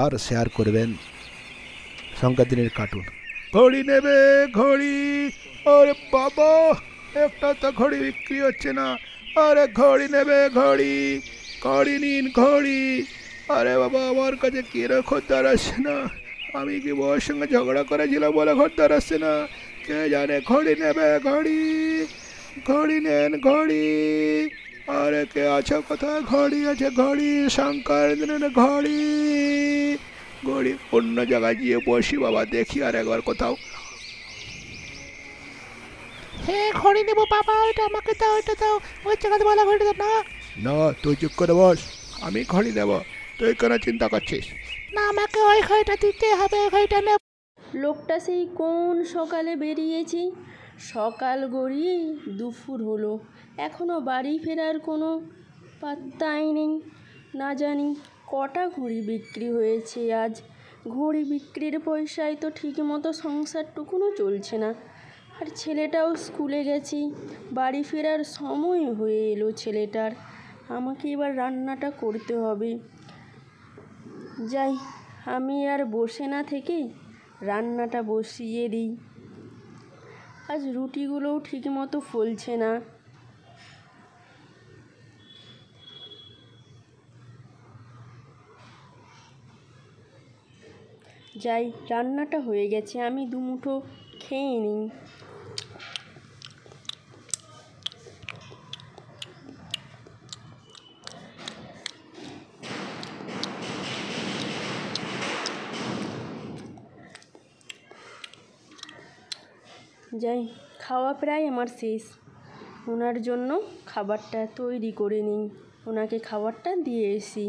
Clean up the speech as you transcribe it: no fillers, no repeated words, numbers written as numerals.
আর share করবেন। সংখ্যা দিনের কার্টুন। ঘড়ি নেবে ঘড়ি। আরে বাবা, একটা তো ঘড়ি বিক্রি হচ্ছে না। আরে ঘড়ি নেবে ঘড়ি, ঘড়ি নিন ঘড়ি। আরে বাবা, আমার কাছে কি রে, খদ্দের আসছে না। আমি কি বউয়ের সঙ্গে ঝগড়া করেছিলাম বলে খদ্দের আসছে না? কে জানে। ঘড়ি নেবে ঘড়ি, ঘড়ি নেন ঘড়ি। আরে কে আছো কোথায়? ঘড়ি আছে ঘড়ি, শঙ্কর দিনের ঘড়ি। ঘড়ি অন্য জায়গায় গিয়ে বসি বাবা, দেখি আর একবার কোথাও। হ্যাঁ, ঘড়ি নেবো বাবা, ওইটা আমাকে দাও, ওইটা দাও, ওই জায়গাতে বলা ঘড়িটা দাও। না না, তুই চুপ করে বস। আমি ঘড়ি দেব, তুই কেন চিন্তা করছিস? না, আমাকে ওই ঘড়িটা দিতে হবে, ওই ঘড়িটা নেব। লোকটা সেই কোন সকালে বেরিয়েছি, সকাল গড়িয়ে দুপুর হলো, এখনও বাড়ি ফেরার কোনো পাত্তাই নেই। না জানি কটা ঘড়ি বিক্রি হয়েছে আজ। ঘড়ি বিক্রির পয়সায় তো ঠিকমতো সংসারটুকুনও চলছে না। আর ছেলেটাও স্কুলে গেছি, বাড়ি ফেরার সময় হয়ে এলো ছেলেটার। আমাকে এবার রান্নাটা করতে হবে। যাই, আমি আর বসে না থেকে রান্নাটা বসিয়ে দিই। আজ রুটিগুলোও ঠিকমতো ফুলছে না। যাই, রান্নাটা হয়ে গেছে, আমি দুমুঠো খেয়ে নিই। যাই, খাওয়া প্রায় আমার শেষ। ওনার জন্য খাবারটা তৈরি করে নিই, ওনাকে খাবারটা দিয়ে এসি।